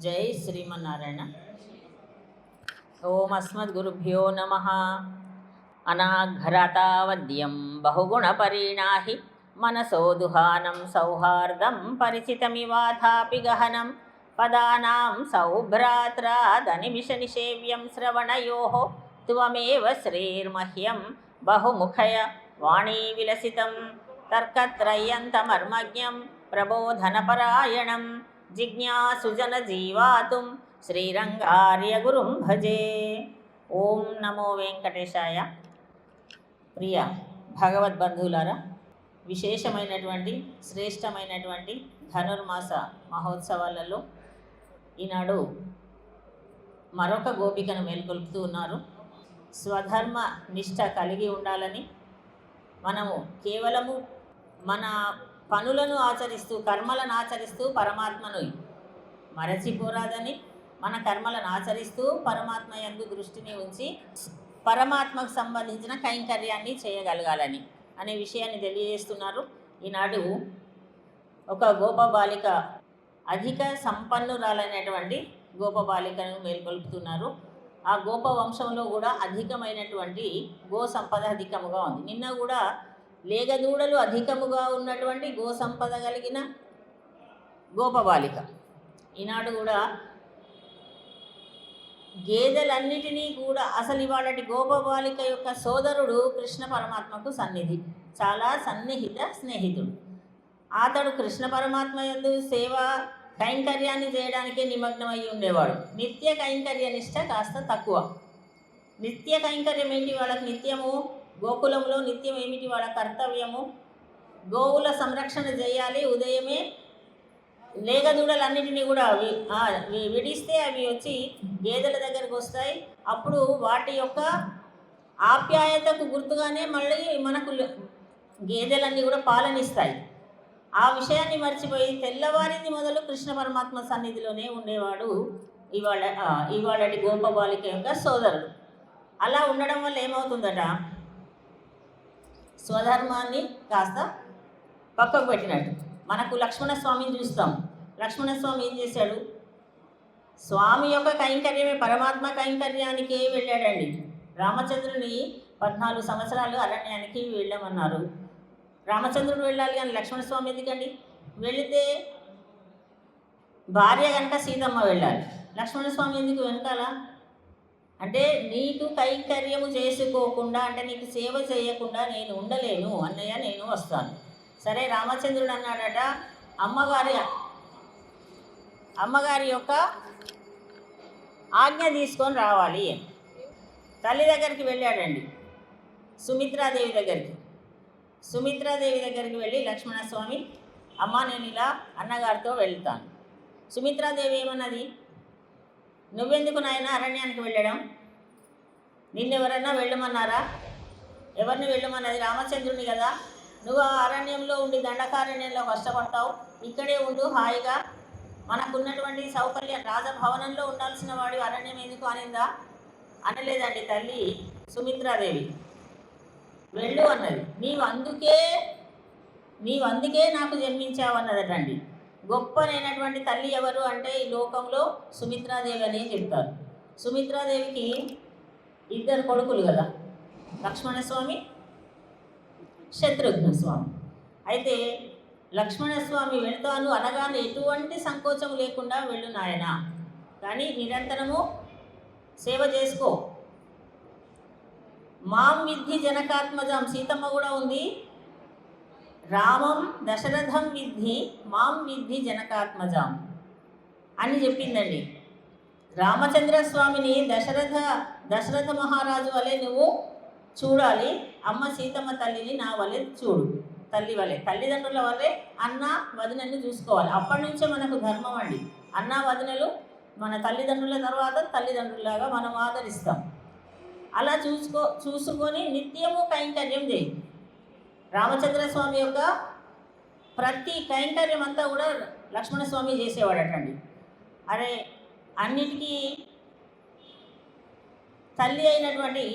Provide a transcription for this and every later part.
జై శ్రీమన్నారాయణ. ఓం అస్మద్గురుభ్యో నమః. అనాఘ్రతావద్యం బహుగుణపరిణాహి మనసో దుహానం సౌహార్దం పరిచితమివాథాపి గహనం పదానాం సౌభ్రాత్రాదనిమిష నిషేవ్యం శ్రవణయోః త్వమేవ శ్రీర్మహ్యం బహుముఖయ వాణీ విలసితం తర్కత్రయంతమర్మజ్ఞం ప్రబోధనపరాయణం జిజ్ఞాసుజన జీవాతుం శ్రీరంగార్య గురుం భజే. ఓం నమో వెంకటేశాయ. ప్రియ భగవద్బంధువులారా, విశేషమైనటువంటి శ్రేష్టమైనటువంటి ధనుర్మాస మహోత్సవాలలో ఈనాడు మరొక గోపికను మేల్కొల్పుతూ ఉన్నారు. స్వధర్మ నిష్ట కలిగి ఉండాలని, మనము కేవలము మన పనులను ఆచరిస్తూ కర్మలను ఆచరిస్తూ పరమాత్మను మరచిపోరాదని, మన కర్మలను ఆచరిస్తూ పరమాత్మ యందు దృష్టిని ఉంచి పరమాత్మకు సంబంధించిన కైంకర్యాన్ని చేయగలగాలని అనే విషయాన్ని తెలియజేస్తున్నారు. ఈనాడు ఒక గోపబాలిక, అధిక సంపన్నురాలైనటువంటి గోపబాలికను మేల్కొల్పుతున్నారు. ఆ గోప వంశంలో కూడా అధికమైనటువంటి గో సంపద అధికముగా ఉంది. నిన్న కూడా లేగదూడలు అధికముగా ఉన్నటువంటి గో సంపద కలిగిన గోపబాలిక. ఈనాడు కూడా గేదెలన్నిటినీ కూడా, అసలు ఇవాళటి గోపబాలిక యొక్క సోదరుడు కృష్ణ పరమాత్మకు సన్నిధి, చాలా సన్నిహిత స్నేహితుడు. అతడు కృష్ణ పరమాత్మ యందు సేవ కైంకర్యాన్ని చేయడానికే నిమగ్నమై ఉండేవాడు. నిత్య కైంకర్య నిష్ట కాస్త తక్కువ. నిత్య కైంకర్యం ఏంటి వాళ్ళకి? నిత్యము గోకులంలో నిత్యం ఏమిటి వాళ్ళ కర్తవ్యము? గోవుల సంరక్షణ చేయాలి. ఉదయమే లేగదూడలన్నిటినీ కూడా విడిస్తే అవి వచ్చి గేదెల దగ్గరకు వస్తాయి. అప్పుడు వాటి యొక్క ఆప్యాయతకు గుర్తుగానే మళ్ళీ మనకు గేదెలన్నీ కూడా పాలనిస్తాయి. ఆ విషయాన్ని మర్చిపోయి తెల్లవారింది మొదలు కృష్ణ పరమాత్మ సన్నిధిలోనే ఉండేవాడు ఇవాళటి గోపబాలిక యొక్క సోదరుడు. అలా ఉండడం వల్ల ఏమవుతుందట, స్వధర్మాన్ని కాస్త పక్కకు పెట్టినట్టు. మనకు లక్ష్మణస్వామిని చూస్తాం. లక్ష్మణస్వామి ఏం చేశాడు? స్వామి యొక్క కైంకర్యమే, పరమాత్మ కైంకర్యానికే వెళ్ళాడండి. రామచంద్రుని 14 సంవత్సరాలు అరణ్యానికి వెళ్ళమన్నారు. రామచంద్రుడు వెళ్ళాలి కానీ లక్ష్మణస్వామి ఎందుకండి? వెళితే భార్య కనుక సీతమ్మ వెళ్ళాలి, లక్ష్మణస్వామి ఎందుకు వెనకాల? అంటే నీకు కైంకర్యము చేసుకోకుండా, అంటే నీకు సేవ చేయకుండా నేను ఉండలేను అన్నయ్య, నేను వస్తాను. సరే, రామచంద్రుడు అన్నాడట, అమ్మగారి యొక్క ఆజ్ఞ తీసుకొని రావాలి. తల్లి దగ్గరికి వెళ్ళాడండి, సుమిత్రాదేవి దగ్గరికి. సుమిత్రాదేవి దగ్గరికి వెళ్ళి, లక్ష్మణస్వామి, అమ్మ నేను ఇలా అన్నగారితో వెళ్తాను. సుమిత్రాదేవి ఏమన్నది? నువ్వెందుకు నాయన అరణ్యానికి వెళ్ళడం? నిన్నెవరన్నా వెళ్ళమన్నారా? ఎవరిని వెళ్ళమన్నది? రామచంద్రుని కదా. నువ్వు ఆ అరణ్యంలో ఉండి దండకారణ్యంలో కష్టపడతావు, ఇక్కడే ఉండు హాయిగా, మనకున్నటువంటి సౌకర్యం, రాజభవనంలో ఉండాల్సిన వాడు అరణ్యం ఎందుకు అనిందా? అనలేదండి తల్లి సుమిత్రాదేవి. వెళ్ళు అన్నది. నీవు అందుకే నాకు జన్మించావు అన్నదటండి. గొప్పనైనటువంటి తల్లి ఎవరు అంటే ఈ లోకంలో సుమిత్రాదేవి అనే చెప్తారు. సుమిత్రాదేవికి 2 కొడుకులు కదా, లక్ష్మణస్వామి, శత్రుఘ్నస్వామి. అయితే లక్ష్మణస్వామి వెళ్తాను అనగానే ఎటువంటి సంకోచం లేకుండా వెళ్ళు నాయన, కానీ నిరంతరము సేవ చేసుకో. మాం విద్ధి జనకాత్మజం, సీతమ్మ కూడా ఉంది. రామం దశరథం విద్ధి మాం విద్ధి జనకాత్మజం అని చెప్పిందండి. రామచంద్రస్వామిని దశరథ మహారాజు వలె నువ్వు చూడాలి, అమ్మ సీతమ్మ తల్లిని నా వలె చూడు, తల్లి వలె, తల్లిదండ్రుల వలె అన్న వదినని చూసుకోవాలి. అప్పటి నుంచే మనకు ధర్మం అండి. అన్న వదినలు మన తల్లిదండ్రుల తర్వాత తల్లిదండ్రులాగా మనం ఆదరిస్తాం. అలా చూసుకొని నిత్యము కైంకర్యం చేయి. రామచంద్రస్వామి యొక్క ప్రతి కైంకర్యం అంతా కూడా లక్ష్మణస్వామి చేసేవాడటండి. అరే, అన్నిటికీ తల్లి అయినటువంటి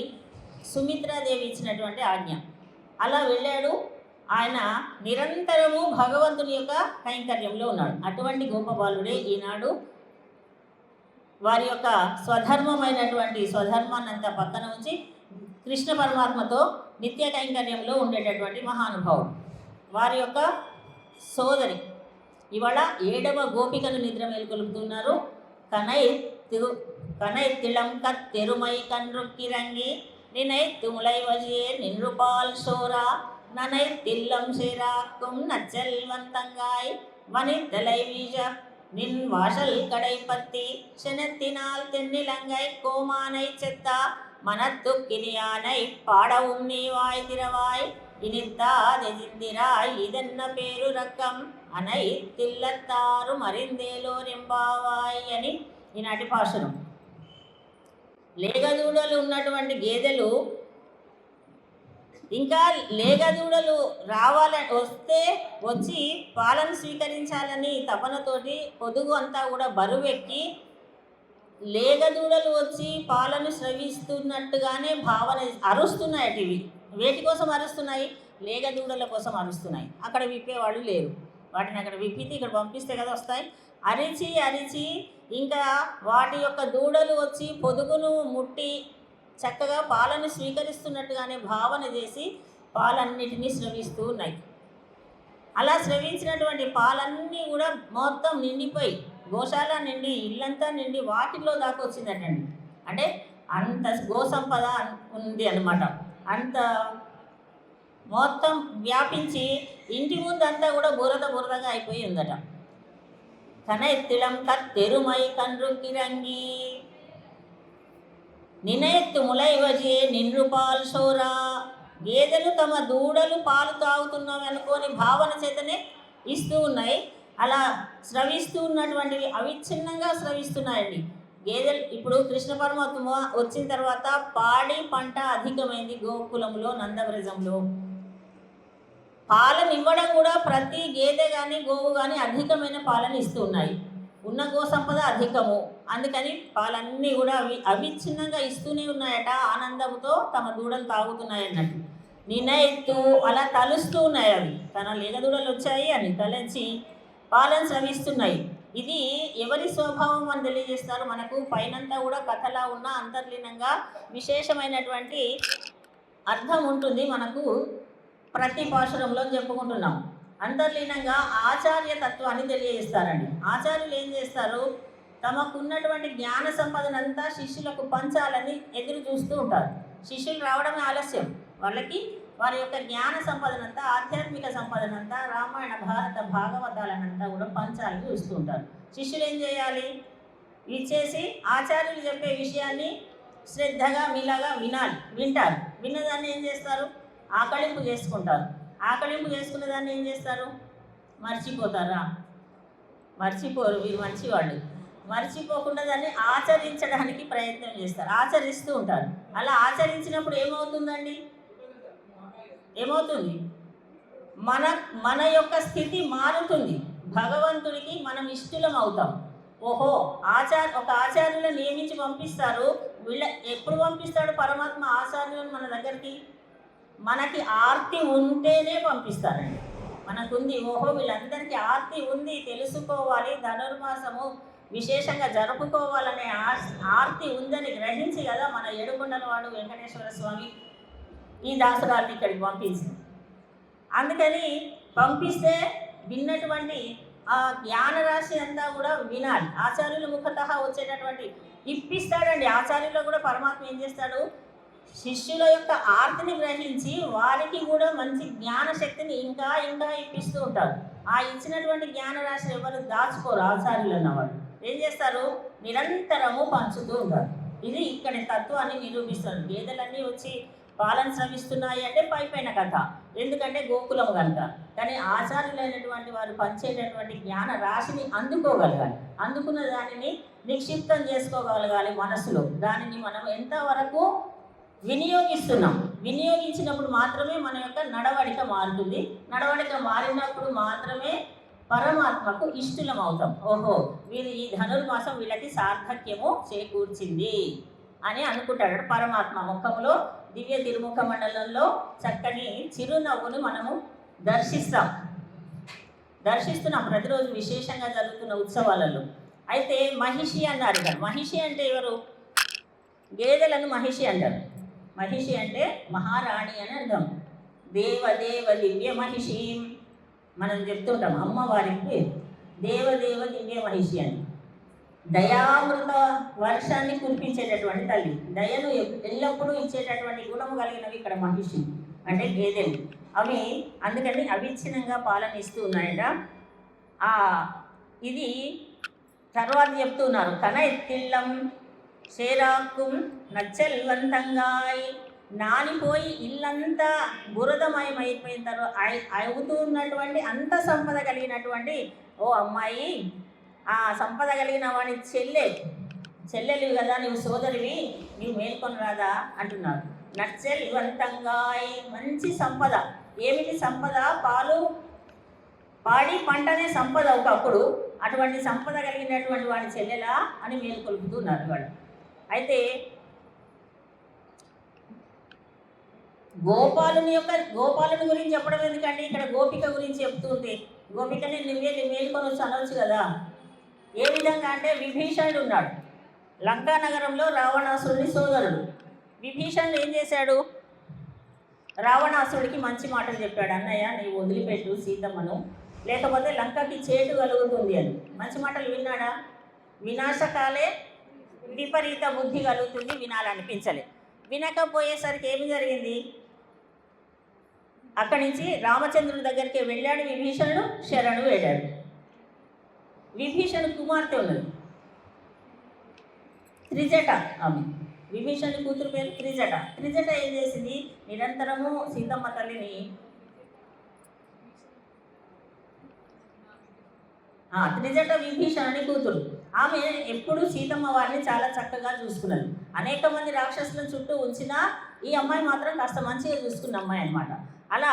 సుమిత్రాదేవి ఇచ్చినటువంటి ఆజ్ఞ. అలా వెళ్ళాడు. ఆయన నిరంతరము భగవంతుని యొక్క కైంకర్యంలో ఉన్నాడు. అటువంటి గోపబాలుడే ఈనాడు వారి యొక్క స్వధర్మమైనటువంటి స్వధర్మాన్ని అంతా పక్కన ఉంచి కృష్ణ పరమాత్మతో నిత్య కైంకర్యంలో ఉండేటటువంటి మహానుభావుడు. వారి యొక్క సోదరి ఇవాళ 7వ గోపికను నిద్ర మేల్కొలుపుతున్నారు. కనై తిళం కత్తెరుమై కన్రుక్కిరంగి నినై తుములై వజియే నిన్రుపాల్ షోరా ననై తిల్లం షేరాக்கும் నచ్చల్వంతంగాయ్ వనిద్దలై వీజ நின் வாசல் கடைப்பத்தி செனத்தினால் தென்னிலங்கை கோமானை செத்தா மனத்துக்கினியானை பாடவும் நீ வாய் திறவாய் இனித்தாதெதிந்திராய் இதென்ன பேரு రక్కం అనై తిల్లత్తారు మరిందేలో నింబావాయ్ అని ఈనాటి పాశురం. లేగదూడలు ఉన్నటువంటి గేదెలు ఇంకా లేగదూడలు వచ్చి పాలను స్వీకరించాలని తపనతోటి పొదుగు అంతా కూడా బరువెక్కి లేగదూడలు వచ్చి పాలను స్రవిస్తున్నట్టుగానే భావన అరుస్తున్నాయట. ఇవి వేటి కోసం అరుస్తున్నాయి? లేగదూడల కోసం అరుస్తున్నాయి. అక్కడ విప్పేవాళ్ళు లేరు. వాటిని అక్కడ విప్పితే ఇక్కడ పంపిస్తే కదా వస్తాయి. అరిచి అరిచి ఇంకా వాటి యొక్క దూడలు వచ్చి పొదుగును ముట్టి చక్కగా పాలను స్వీకరిస్తున్నట్టుగానే భావన చేసి పాలన్నిటినీ స్రవిస్తూ ఉన్నాయి. అలా స్రవించినటువంటి పాలన్నీ కూడా మొత్తం నిండిపోయి గోశాల నిండి ఇల్లంతా నిండి వాటిల్లో దాకా వచ్చిందటండి. అంటే అంత గోసంపద ఉంది అన్నమాట. అంత మొత్తం వ్యాపించి ఇంటి ముందంతా కూడా బురదగా అయిపోయి ఉందట. కనెత్తిడం కత్తెరుమై కన్రుక్కిరంగి నినెత్తు ములై వజే నిన్రుపాల్ షోరా. గేదెలు తమ దూడలు పాలు తాగుతున్నాం అనుకోని భావన చేతనే ఇస్తూ ఉన్నాయి. అలా స్రవిస్తూ ఉన్నటువంటివి అవిచ్ఛిన్నంగా స్రవిస్తున్నాయండి గేదెలు. ఇప్పుడు కృష్ణ పరమాత్మ వచ్చిన తర్వాత పాడి పంట అధికమైంది గోకులంలో, నందవ్రజంలో. పాలను ఇవ్వడం కూడా ప్రతి గేదె కానీ గోవు కానీ అధికమైన పాలను ఇస్తూ ఉన్నాయి. ఉన్న గోసంపద అధికము, అందుకని పాలన్నీ కూడా అవిచ్ఛిన్నంగా ఇస్తూనే ఉన్నాయట. ఆనందంతో తమ దూడలు తాగుతున్నాయి అన్నట్టు. నినెత్తు అలా తలుస్తూ ఉన్నాయి. అవి తన లేగదూడలు వచ్చాయి అని తలంచి పాలను స్రవిస్తున్నాయి. ఇది ఎవరి స్వభావం అని తెలియజేస్తారు. మనకు పైనంతా కూడా కథలా ఉన్న అంతర్లీనంగా విశేషమైనటువంటి అర్థం ఉంటుంది. మనకు ప్రతి పాశురంలో చెప్పుకుంటున్నాం. అంతర్లీనంగా ఆచార్య తత్వాన్ని తెలియజేస్తారండి. ఆచార్యులు ఏం చేస్తారు? తమకున్నటువంటి జ్ఞాన సంపదనంతా శిష్యులకు పంచాలని ఎదురు చూస్తూ ఉంటారు. శిష్యులు రావడమే ఆలస్యం. వాళ్ళకి వారి యొక్క జ్ఞాన సంపదనంతా, ఆధ్యాత్మిక సంపదనంతా, రామాయణ భారత భాగవతాలనంతా కూడా పంచాలని చూస్తూ ఉంటారు. శిష్యులు ఏం చేయాలి? ఇచ్చేసి ఆచార్యులు చెప్పే విషయాన్ని శ్రద్ధగా మీలాగా వింటారు. విన్నదాన్ని ఏం చేస్తారు? ఆకళింపు చేసుకుంటారు. ఆకళింపు చేసుకునే దాన్ని ఏం చేస్తారు? మర్చిపోతారా? మర్చిపోరు. వీరు మంచివాళ్ళు. మర్చిపోకుండా దాన్ని ఆచరించడానికి ప్రయత్నం చేస్తారు, ఆచరిస్తూ ఉంటారు. అలా ఆచరించినప్పుడు ఏమవుతుందండి? ఏమవుతుంది? మన యొక్క స్థితి మారుతుంది. భగవంతుడికి మనం ఇష్టలం అవుతాం. ఓహో, ఒక ఆచార్యులను నియమించి పంపిస్తారు. ఎప్పుడు పంపిస్తాడు పరమాత్మ ఆచార్యులను మన దగ్గరికి? మనకి ఆర్తి ఉంటేనే పంపిస్తారండి. మనకుంది, ఓహో వీళ్ళందరికీ ఆర్తి ఉంది, తెలుసుకోవాలి, ధనుర్మాసము విశేషంగా జరుపుకోవాలనే ఆర్తి ఉందని గ్రహించి కదా మన ఏడుకొండల వాడు వెంకటేశ్వర స్వామి ఈ దాసురాల్ని ఇక్కడికి పంపించింది. అందుకని పంపిస్తే విన్నటువంటి ఆ జ్ఞానరాశి అంతా కూడా వినాలి. ఆచార్యుల ముఖతః వచ్చేటటువంటి ఇప్పిస్తాడండి. ఆచార్యుల్లో కూడా పరమాత్మ ఏం చేస్తాడు? శిష్యుల యొక్క ఆర్తిని గ్రహించి వారికి కూడా మంచి జ్ఞాన శక్తిని ఇంకా ఇప్పిస్తూ ఉంటారు. ఆ ఇచ్చినటువంటి జ్ఞానరాశి ఎవరు దాచుకోరు. ఆచార్యులు అన్నవాళ్ళు ఏం చేస్తారు? నిరంతరము పంచుతూ ఉంటారు. ఇది ఇక్కడి తత్వాన్ని నిరూపిస్తారు. గేదెలన్నీ వచ్చి పాలన శ్రమిస్తున్నాయి అంటే పైపైన కథ, ఎందుకంటే గోకులం కనుక. కానీ ఆచార్యులైనటువంటి వారు పంచేటటువంటి జ్ఞాన రాశిని అందుకోగలగాలి. అందుకున్న దానిని నిక్షిప్తం చేసుకోగలగాలి మనసులో. దానిని మనం ఎంతవరకు వినియోగిస్తున్నాం, వినియోగించినప్పుడు మాత్రమే మన యొక్క నడవడిక మారుతుంది. నడవడిక మారినప్పుడు మాత్రమే పరమాత్మకు ఇష్టలం అవుతాం. ఓహో, వీరు ఈ ధనుర్మాసం వీళ్ళకి సార్థక్యము చేకూర్చింది అని అనుకుంటాడు పరమాత్మ. ముఖంలో దివ్య తిరుముఖ మండలంలో చక్కని చిరునవ్వును మనము దర్శిస్తున్నాం ప్రతిరోజు విశేషంగా జరుగుతున్న ఉత్సవాలలో. అయితే మహిషి అన్నారు ఇక్కడ. మహిషి అంటే ఎవరు? గేదెలను మహిషి అంటారు. మహిషి అంటే మహారాణి అని అర్థం. దేవదేవ దివ్య మహిషి మనం చెప్తుంటాం అమ్మవారికి దేవదేవ దివ్య మహిషి అని. దయామృత వర్షాన్ని కురిపించేటటువంటి తల్లి, దయను ఎల్లప్పుడూ ఇచ్చేటటువంటి గుణము కలిగినవి ఇక్కడ మహిషి అంటే గేదెలు. అవి అందుకని అవిచ్ఛిన్నంగా పాలన ఇస్తూ ఉన్నాయట. ఇది తర్వాత చెప్తున్నారు. కన ఎత్తిళ్ళం షేరాక్కుం నచ్చెల్వంతంగాయ్, నానిపోయి ఇల్లంతా బురదమయమైపోయిన తర్వాత అవుతూ ఉన్నటువంటి అంత సంపద కలిగినటువంటి ఓ అమ్మాయి, ఆ సంపద కలిగిన వాడి చెల్లెలివి కదా, నువ్వు సోదరివి, నీవు మేల్కొని రాదా అంటున్నారు. నచ్చెల్వంతంగాయ్, మంచి సంపద. ఏమిటి సంపద? పాలు పాడి పంటనే సంపద ఒకప్పుడు. అటువంటి సంపద కలిగినటువంటి వాడి చెల్లెలా అని మేలుకొలుపుతున్నారు వాళ్ళు. అయితే గోపాలుని గురించి చెప్పడం ఎందుకంటే ఇక్కడ గోపిక గురించి చెప్తుంది. గోపికని నువ్వే మేలుకొని వచ్చి అనవచ్చు కదా. ఏ విధంగా అంటే విభీషణుడు ఉన్నాడు లంకా నగరంలో, రావణాసురుడి సోదరుడు. విభీషణుడు ఏం చేశాడు? రావణాసురుడికి మంచి మాటలు చెప్పాడు. అన్నయ్య నీవు వదిలిపెట్టు సీతమ్మను, లేకపోతే లంకకి చేటు కలుగుతుంది అని. మంచి మాటలు విన్నాడా? వినాశకాలే విపరీత బుద్ధి కలుగుతుంది, వినాలనిపించలే. వినకపోయేసరికి ఏమి జరిగింది? అక్కడి నుంచి రామచంద్రుడి దగ్గరికి వెళ్ళాడు విభీషణుడు, శరణు వెళ్ళాడు. విభీషణుడు కుమార్తె ఉన్నది త్రిజట. ఆమె విభీషణుడి కూతురు పేరు త్రిజట. త్రిజట ఏం చేసింది? నిరంతరము సీతమ్మ తల్లిని త్రిజట విభీషణుని కూతురు. ఆమె ఎప్పుడు సీతమ్మ వారిని చాలా చక్కగా చూసుకున్నది. అనేక మంది రాక్షసులను చుట్టూ ఉంచినా ఈ అమ్మాయి మాత్రం కాస్త మంచిగా చూసుకున్న అమ్మాయి అన్నమాట. అలా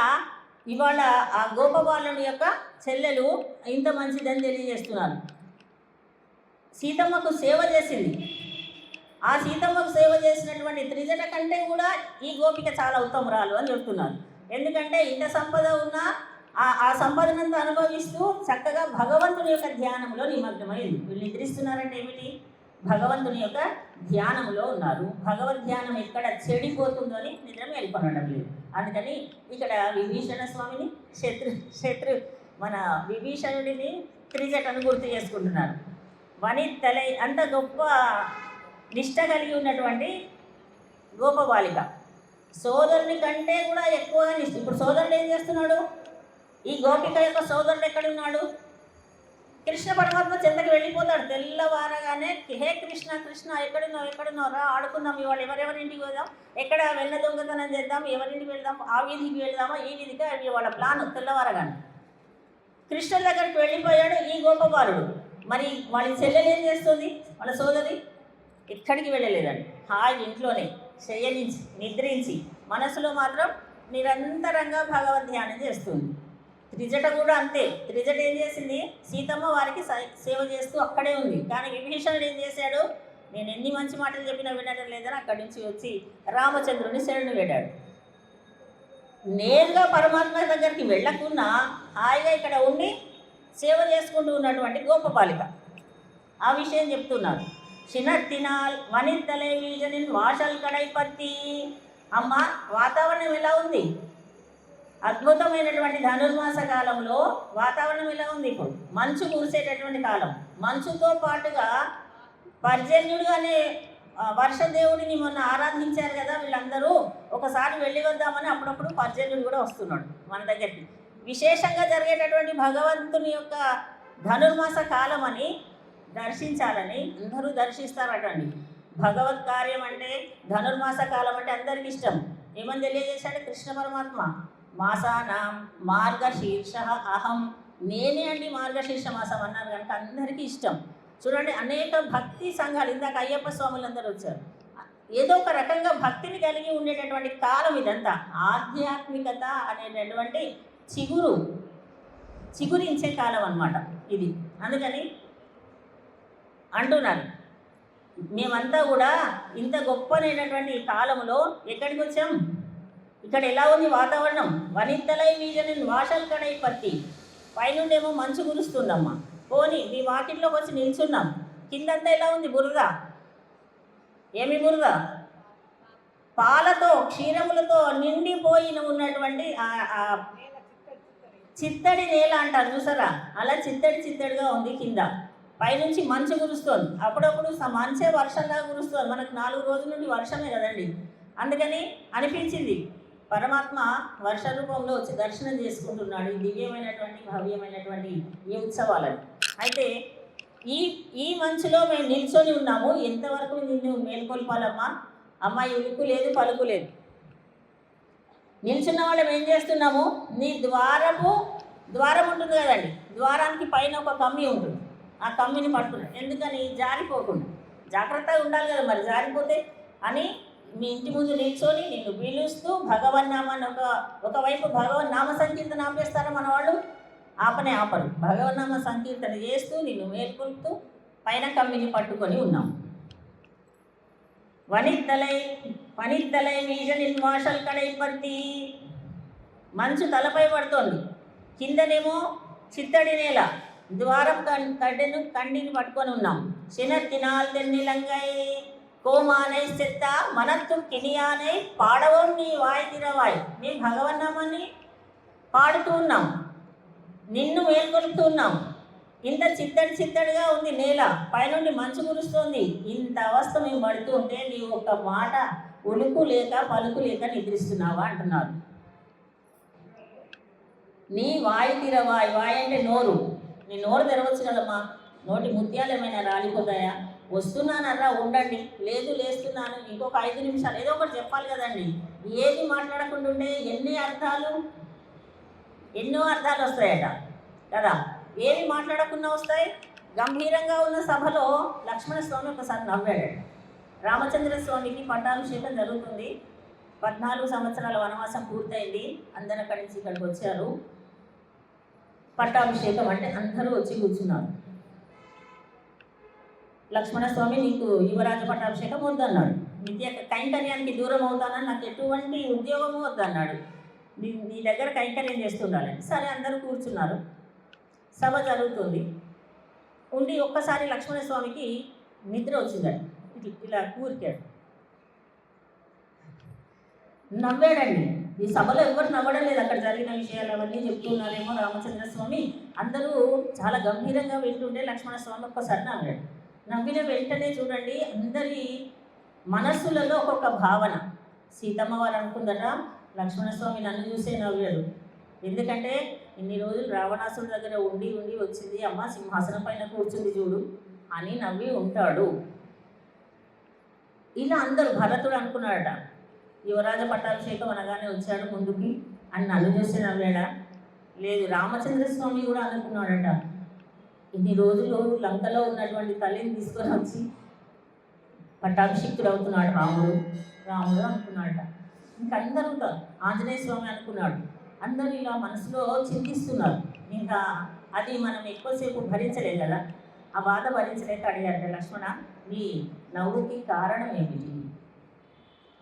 ఇవాళ ఆ గోపబాలుని యొక్క చెల్లెలు ఇంత మంచిదని తెలియజేస్తున్నారు. సీతమ్మకు సేవ చేసింది. ఆ సీతమ్మకు సేవ చేసినటువంటి త్రిజట కంటే కూడా ఈ గోపిక చాలా ఉత్తమరాలు అని చెప్తున్నారు. ఎందుకంటే ఇంత సంపద ఉన్నా ఆ సంపదనంతా అనుభవిస్తూ చక్కగా భగవంతుని యొక్క ధ్యానంలో నిమగ్నమైంది. వీళ్ళు నిద్రిస్తున్నారంటే ఏమిటి? భగవంతుని యొక్క ధ్యానంలో ఉన్నారు. భగవద్ ధ్యానం ఎక్కడ చెడిపోతుందో అని నిద్ర మేల్కొనడం లేదు. అందుకని ఇక్కడ విభీషణ స్వామిని శత్రు మన విభీషణుడిని త్రిజటను గుర్తు చేసుకుంటున్నారు. వనితలై అంత గొప్ప నిష్ట కలిగి ఉన్నటువంటి గోపబాలిక, సోదరుని కంటే కూడా ఎక్కువగా నిష్ట. ఇప్పుడు సోదరుడు ఏం చేస్తున్నాడు? ఈ గోపిక యొక్క సోదరుడు ఎక్కడున్నాడు? కృష్ణ పరమాత్మ చెంతకి వెళ్ళిపోతాడు. తెల్లవారగానే హే కృష్ణ కృష్ణ ఎక్కడున్నావు రా, ఆడుకుందాం, ఇవాళ ఎవరెవరింటికి వెళ్దాం, ఎక్కడ వెళ్ళ దొంగతనం చేద్దాం, ఎవరింటికి వెళ్దాం, ఆ వీధికి వెళ్దామా, ఈ వీధికి, అవి వాళ్ళ ప్లాన్. తెల్లవారగానే కృష్ణుడి దగ్గరికి వెళ్ళిపోయాడు ఈ గోపబాలుడు. మరి వాళ్ళ చెల్లెలు ఏం చేస్తుంది? వాళ్ళ సోదరి ఎక్కడికి వెళ్ళలేదండి. హాయి ఇంట్లోనే శయనించి నిద్రించి మనసులో మాత్రం నిరంతరంగా భగవద్ ధ్యానం చేస్తుంది. త్రిజట కూడా అంతే. త్రిజట ఏం చేసింది? సీతమ్మ వారికి సేవ చేస్తూ అక్కడే ఉంది. కానీ విభీషణుడు ఏం చేశాడు? నేను ఎన్ని మంచి మాటలు చెప్పినా వినడం లేదని అక్కడి నుంచి వచ్చి రామచంద్రుని శరణు వేడాడు. నేరుగా పరమాత్మ దగ్గరికి వెళ్ళకున్నా హాయిగా ఇక్కడ ఉండి సేవ చేసుకుంటూ ఉన్నటువంటి గోపబాలిక. ఆ విషయం చెప్తున్నారు. చిన్నత్తినాల్ వనితలే వీజనిన్ వాషల్ కడైపత్తి. అమ్మ వాతావరణం ఎలా ఉంది? అద్భుతమైనటువంటి ధనుర్మాస కాలంలో వాతావరణం ఎలా ఉంది? ఇప్పుడు మంచు కురిసేటటువంటి కాలం. మంచుతో పాటుగా పర్జన్యుడు అనే వర్షదేవుడిని మొన్న ఆరాధించారు కదా వీళ్ళందరూ. ఒకసారి వెళ్ళి వద్దామని అప్పుడప్పుడు పర్జన్యుడు కూడా వస్తున్నాడు మన దగ్గరికి. విశేషంగా జరిగేటటువంటి భగవంతుని యొక్క ధనుర్మాస కాలం అని దర్శించాలని అందరూ దర్శిస్తారటండి. భగవత్ కార్యం అంటే ధనుర్మాస కాలం అంటే అందరికి ఇష్టం. ఏమని తెలియజేశాడు కృష్ణ పరమాత్మ? మాసానాం మార్గశీర్ష అహం. నేనే అండి మార్గశీర్ష మాసం అన్నారు కనుక అందరికీ ఇష్టం. చూడండి అనేక భక్తి సంఘాలు, ఇందాక అయ్యప్ప స్వాములందరూ వచ్చారు. ఏదో ఒక రకంగా భక్తిని కలిగి ఉండేటటువంటి కాలం ఇదంతా. ఆధ్యాత్మికత అనేటటువంటి చిగురించే కాలం అన్నమాట ఇది. అందుకని అంటున్నాను మేమంతా కూడా ఇంత గొప్పనైనటువంటి కాలంలో ఎక్కడికి వచ్చాం? ఇక్కడ ఎలా ఉంది వాతావరణం? వనితలై వీజనిన్ వాషల్ కడై పత్తి. పైనుండేమో మంచు కురుస్తుందమ్మా, పోనీ నీ వాకిట్లోకి వచ్చి నిల్చున్నాం, కిందంతా ఎలా ఉంది? బురద. ఏమి బురద? పాలతో క్షీరములతో నిండిపోయిన ఉన్నటువంటి చిత్తడి నేల అంటారు చూసారా, అలా చిత్తడిగా ఉంది. కింద పైనుంచి మంచు కురుస్తుంది, అప్పుడప్పుడు మంచే వర్షంలా కురుస్తుంది. మనకు 4 రోజుల నుండి వర్షమే కదండి. అందుకని అనిపించింది పరమాత్మ వర్ష రూపంలో వచ్చి దర్శనం చేసుకుంటున్నాడు ఈ దివ్యమైనటువంటి భవ్యమైనటువంటి ఈ ఉత్సవాలను. అయితే ఈ మంచులో మేము నిల్చొని ఉన్నాము. ఎంతవరకు నిన్ను మేల్కొల్పాలమ్మా? అమ్మాయి ఉలుకు లేదు, పలుకు లేదు. నిల్చున్న వాళ్ళం ఏం చేస్తున్నాము? నీ ద్వారం ఉంటుంది కదండి, ద్వారానికి పైన ఒక కమ్మి ఉంటుంది. ఆ కమ్మిని పట్టుకున్నాడు. ఎందుకని? జారిపోకుండా. జాగ్రత్తగా ఉండాలి కదా, మరి జారిపోతే అని మీ ఇంటి ముందు నిల్చొని నిన్ను పిలుస్తూ భగవన్నామాన్ని ఒకవైపు భగవన్నామ సంకీర్తన ఆపేస్తారా మన వాళ్ళు? ఆపరు. భగవన్నామ సంకీర్తన చేస్తూ నిన్ను మేల్కొల్పుతూ పైన కమ్మిని పట్టుకొని ఉన్నాం. వనిత్తలై మీజ నిర్వాషల్ కడైపత్తి. మంచు తలపై పడుతోంది, కిందనేమో చిత్తడి నేల, ద్వారం కండిని పట్టుకొని ఉన్నాం. చినత్తినాల్ తెన్నిలంగై కోమానై చెత్త మనత్తు కినియానై పాడవం నీ వాయి తిరవాయి. మేము భగవన్నామాన్ని పాడుతూ ఉన్నాం, నిన్ను మేల్కొలుపుతూ ఉన్నాం. ఇంత చిత్తడిగా ఉంది నేల, పైనుండి మంచు కురుస్తోంది. ఇంత అవస్థ మేము పడుతూ ఉంటే నీవు ఒక మాట ఉలుకు లేక పలుకు లేక నిద్రిస్తున్నావా అంటున్నారు. నీ వాయి తిరవాయి. వాయి అంటే నోరు. నీ నోరు తెరవచ్చు కదమ్మా. నోటి ముత్యాలు ఏమైనా రాలిపోతాయా? వస్తున్నానరా, ఉండండి. లేదు లేస్తున్నాను, ఇంకొక 5 నిమిషాలు, ఏదో ఒకటి చెప్పాలి కదండి. ఏది మాట్లాడకుండా ఉండే ఎన్నో అర్థాలు వస్తాయట కదా. ఏమి మాట్లాడకుండా వస్తాయి? గంభీరంగా ఉన్న సభలో లక్ష్మణస్వామి ఒకసారి నవ్వాడు. రామచంద్ర స్వామికి పట్టాభిషేకం జరుగుతుంది. 14 సంవత్సరాల వనవాసం పూర్తయింది. అందరూ అక్కడి నుంచి ఇక్కడికి వచ్చారు. పట్టాభిషేకం అంటే అందరూ వచ్చి కూర్చున్నారు. లక్ష్మణస్వామి నీకు యువరాజు పట్టాభిషేకం వద్దన్నాడు. నిత్య కైంకర్యానికి దూరం అవుతానని, నాకు ఎటువంటి ఉద్యోగము వద్దన్నాడు. నీ దగ్గర కైంకర్యం చేస్తుండాలని. సరే, అందరూ కూర్చున్నారు. సభ జరుగుతుంది. ఉండి ఒక్కసారి లక్ష్మణస్వామికి నిద్ర వచ్చిందండి. ఇలా కూరికాడు, నవ్వాడండి. ఈ సభలో ఎవరు నవ్వడం లేదు. అక్కడ జరిగిన విషయాలు అవన్నీ చెప్తున్నారేమో రామచంద్ర స్వామి. అందరూ చాలా గంభీరంగా వింటుంటే లక్ష్మణస్వామి ఒక్కసారి నవ్వాడు. నవ్విన వెంటనే చూడండి, అందరి మనస్సులలో ఒక్కొక్క భావన. సీతమ్మ వారు అనుకుందట, లక్ష్మణస్వామి నన్ను చూసే నవ్వాడు. ఎందుకంటే ఇన్ని రోజులు రావణాసుడి దగ్గర ఉండి వచ్చింది, అమ్మ సింహాసనం పైన కూర్చుంది చూడు అని నవ్వి ఉంటాడు. ఇలా అందరూ. భరతుడు అనుకున్నాడట, యువరాజ పట్టాభిషేకం అనగానే వచ్చాడు ముందుకి అని నన్ను చూస్తే నవ్వాడా? లేదు, రామచంద్ర స్వామి కూడా అనుకున్నాడట, ఇన్ని రోజులు లంకలో ఉన్నటువంటి తల్లిని తీసుకొని వచ్చి పట్టాభిషిక్తుడు అవుతున్నాడు రాముడు అనుకున్నాడట. ఇంకందరూ ఆంజనేయ స్వామి అనుకున్నాడు. అందరూ ఇలా మనసులో చింతిస్తున్నారు. ఇంకా అది మనం ఎక్కువసేపు భరించలేదు కదా, ఆ బాధ భరించలేక అడిగారట, లక్ష్మణ నీ నవ్వుకి కారణం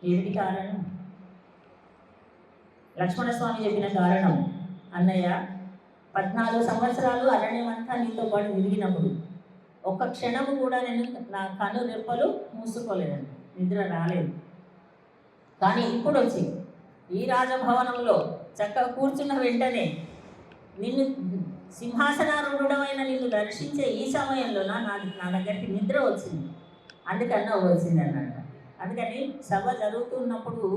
ఏమిటి కారణం? లక్ష్మణస్వామి చెప్పిన కారణం, అన్నయ్య 14 సంవత్సరాలు అరణ్యమంతా నీతో పాటు తిరిగినప్పుడు ఒక్క క్షణము కూడా నేను నా కను రెప్పలు మూసుకోలేదండి, నిద్ర రాలేదు. కానీ ఇప్పుడు వచ్చి ఈ రాజభవనంలో చక్కగా కూర్చున్న వెంటనే నిన్ను సింహాసనారూఢమైన నిన్ను దర్శించే ఈ సమయంలో నా దగ్గరికి నిద్ర వచ్చింది, అందుకన్నా వచ్చింది అన్నమాట. అందుకని సభ జరుగుతున్నప్పుడు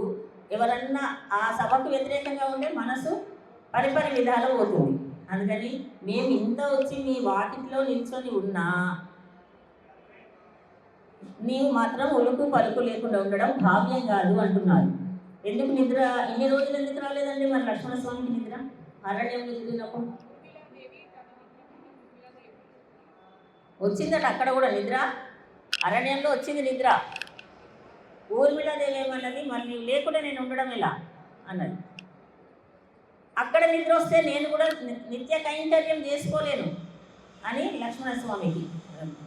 ఎవరన్నా ఆ సభకు వ్యతిరేకంగా ఉంటే మనసు పరిపరి విధాలు పోతుంది. అందుకని మేము ఇంత వచ్చి మీ వాకిట్లో నిల్చొని ఉన్నా నీవు మాత్రం ఉలుకు పలుకు లేకుండా ఉండడం భావ్యం కాదు అంటున్నారు. ఎందుకు నిద్ర ఇన్ని రోజులు ఎందుకు రాలేదండి మన లక్ష్మణస్వామికి నిద్ర? అరణ్యంలో తిరిగినప్పుడు వచ్చిందట, అక్కడ కూడా నిద్ర, అరణ్యంలో వచ్చింది నిద్ర. ఊర్మిళాదేవి ఏమన్నది, మరి నీవు లేకుండా నేను ఉండడం ఎలా అన్నది. అక్కడ నిద్ర వస్తే నేను కూడా నిత్య కైంకర్యం చేసుకోలేను అని లక్ష్మణస్వామికి,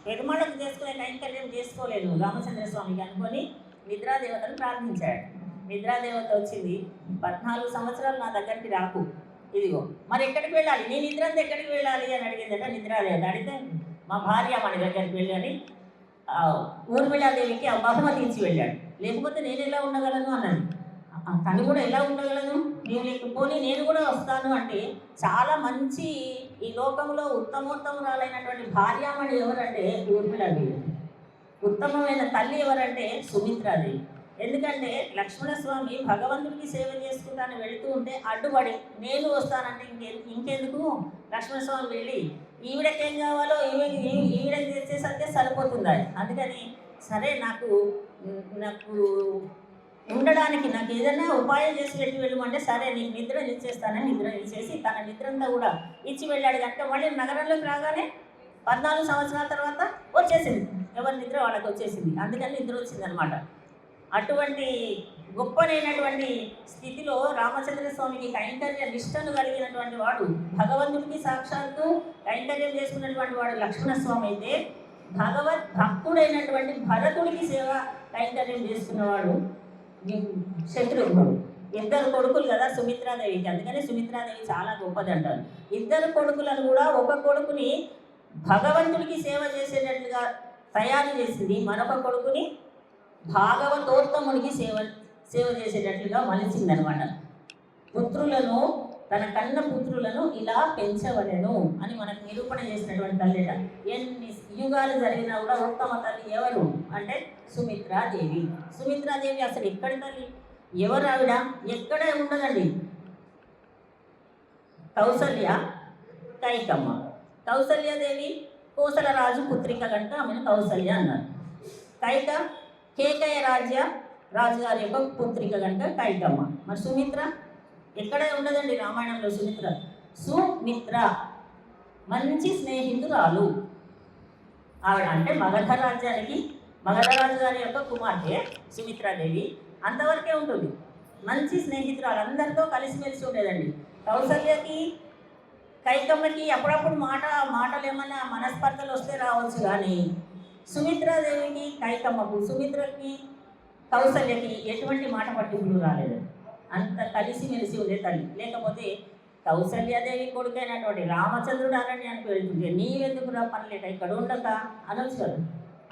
పెరుమాళకు చేసుకునే కైంకర్యం చేసుకోలేను రామచంద్ర స్వామికి అనుకొని నిద్రాదేవతను ప్రార్థించాడు. నిద్రాదేవత వచ్చింది, 14 సంవత్సరాలు నా దగ్గరికి రాకు, ఇదిగో మరి ఎక్కడికి వెళ్ళాలి, నీ నిద్ర అంతా ఎక్కడికి వెళ్ళాలి అని అడిగిందట నిద్రాదేవి. అడిగితే మా భార్య మన దగ్గరికి వెళ్ళని ఊర్మిళాదేవికి ఆ బహుమతి ఇచ్చి వెళ్ళాడు. లేకపోతే నేను ఎలా ఉండగలను అన్నది. తను కూడా ఎలా ఉండగలను, నేను లేకపోని నేను కూడా వస్తాను అంటే చాలా మంచి ఈ లోకంలో ఉత్తమోత్తమురాలైనటువంటి భార్యామణి ఎవరంటే ఊర్మిళాదేవి. ఉత్తమమైన తల్లి ఎవరంటే సుమిత్రాదేవి. ఎందుకంటే లక్ష్మణస్వామి భగవంతుడికి సేవ చేసుకుంటాను వెళుతూ ఉంటే అడ్డుపడి నేను వస్తానంటే ఇంకెందుకు లక్ష్మణస్వామి వెళ్ళి ఈవిడకేం కావాలో ఈవిడకి తెచ్చేసరికి సరిపోతుంది. అందుకని సరే నాకు ఉండడానికి నాకు ఏదైనా ఉపాయం చేసి వెళ్ళమంటే సరే నీకు నిద్ర ఇచ్చేస్తానని నిద్ర ఇచ్చేసి తన నిద్రంతా కూడా ఇచ్చి వెళ్ళాడు. కనుక మళ్ళీ నగరంలోకి రాగానే 14 సంవత్సరాల తర్వాత వచ్చేసింది, ఎవరి నిద్ర వాళ్ళకి వచ్చేసింది. అందుకని నిద్ర వచ్చింది అనమాట. అటువంటి గొప్పనైనటువంటి స్థితిలో రామచంద్ర స్వామికి కైంకర్య నిష్టను కలిగినటువంటి వాడు, భగవంతుడికి సాక్షాత్తు కైంకర్యం చేసుకున్నటువంటి వాడు లక్ష్మణస్వామి అయితే, భక్తుడైనటువంటి భరతుడికి సేవ కైంకర్యం చేసుకున్నవాడు శత్రుఘ్నుడు. ఇద్దరు కొడుకులు కదా సుమిత్రాదేవికి, అందుకని సుమిత్రాదేవి చాలా గొప్పది అంటారు. ఇద్దరు కొడుకులను కూడా ఒక కొడుకుని భగవంతుడికి సేవ చేసేటట్లుగా తయారు చేసింది, మరొక కొడుకుని భాగవతోత్తమునికి సేవ చేసేటట్లుగా మలిచిందనమాట. పుత్రులను తన కన్న పుత్రులను ఇలా పెంచవలెను అని మనకు నిరూపణ చేసినటువంటి తల్లిట. ఎన్ని యుగాలు జరిగినా కూడా ఉత్తమ తల్లి ఎవరు అంటే సుమిత్రాదేవి. సుమిత్రాదేవి అసలు ఎక్కడి తల్లి, ఎవరు ఆవిడ, ఎక్కడే ఉండదండి. కౌసల్య, కైకమ్మ. కౌసల్యాదేవి కోసలరాజు పుత్రిక కనుక ఆమెను కౌసల్య అన్నారు. కైక కేకయ రాజుగారి యొక్క పుత్రిక కనుక కైకమ్మ. మరి సుమిత్ర ఎక్కడే ఉండదండి రామాయణంలో. సుమిత్ర మంచి స్నేహితురాలు ఆవిడ. అంటే మగధ రాజు గారి యొక్క కుమార్తె సుమిత్రాదేవి అంతవరకే ఉంటుంది. మంచి స్నేహితురాలు, అందరితో కలిసిమెలిసి ఉండేదండి. కౌసల్యకి కైకమ్మకి అప్పుడప్పుడు మాటలు ఏమన్నా మనస్పర్ధలు వస్తే రావచ్చు, కానీ సుమిత్రాదేవికి కైకమ్మకు, సుమిత్రకి కౌసల్యకి ఎటువంటి మాట పట్టింపులు రాలేదు. అంత కలిసిమెలిసి ఉండే తల్లి. లేకపోతే కౌసల్యాదేవి కొడుకైనటువంటి రామచంద్రుడు అరణ్యానికి వెళ్తుంటే నీవెందుకు రా పనిలేక ఇక్కడ ఉండక అనొచ్చు కదా,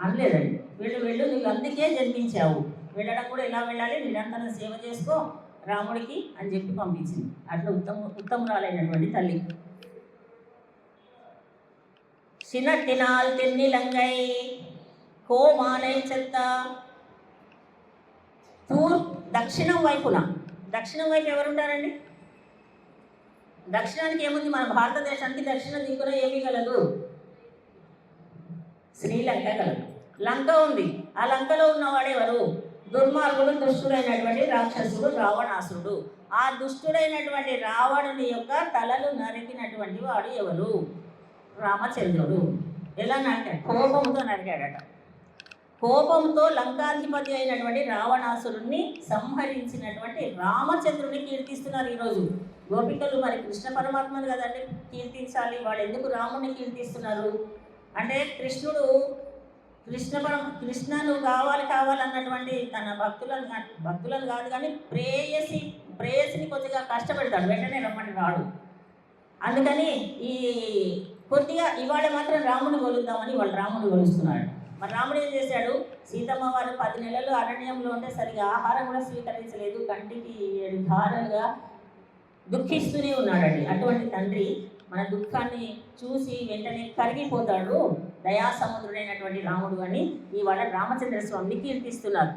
అనలేదండి. వెళ్ళు నీవు అందుకే జన్మించావు, వెళ్ళడం కూడా ఎలా వెళ్ళాలి, నిరంతరం సేవ చేసుకో రాముడికి అని చెప్పి పంపించింది. అట్లా ఉత్తమురాలైనటువంటి తల్లి. చిన్నట్టినాల్ తెన్నిలంగై కోమానై చెత్త. దక్షిణం వైపు ఎవరుంటారండి? దక్షిణానికి ఏముంది? మన భారతదేశానికి దక్షిణ దిక్కున ఏమీ కలదు? శ్రీలంక కలదు. లంక ఉంది. ఆ లంకలో ఉన్నవాడెవరు? దుర్మార్గుడు, దుష్టుడైనటువంటి రాక్షసుడు రావణాసురుడు. ఆ దుష్టుడైనటువంటి రావణుని యొక్క తలలు నరికినటువంటి వాడు ఎవరు? రామచంద్రుడు. ఎలా నరికాడు? కోపంతో నరికాడట. కోపంతో లంకాధిపతి అయినటువంటి రావణాసురుణ్ణి సంహరించినటువంటి రామచంద్రుడిని కీర్తిస్తున్నారు ఈరోజు గోపికలు. మరి కృష్ణ పరమాత్మను కదండి కీర్తించాలి, వాళ్ళు ఎందుకు రాముడిని కీర్తిస్తున్నారు అంటే కృష్ణను కావాలన్నటువంటి తన భక్తులను కాదు కానీ ప్రేయసిని కొద్దిగా కష్టపెడతాడు, వెంటనే రమ్మని రాడు. అందుకని కొద్దిగా ఇవాళ మాత్రం రాముని కొలుద్దామని వాళ్ళు రాముని కొలుస్తున్నాడు. మరి రాముడు ఏం చేశాడు? సీతమ్మ వారు 10 నెలలు అరణ్యంలో ఉంటే సరిగా ఆహారం కూడా స్వీకరించలేదు, కంటికి 7 ధారలుగా దుఃఖిస్తూనే ఉన్నాడండి. అటువంటి తండ్రి మన దుఃఖాన్ని చూసి వెంటనే కరిగిపోతాడు దయాసముద్రుడైనటువంటి రాముడు అని ఇవాళ రామచంద్ర స్వామిని కీర్తిస్తున్నారు.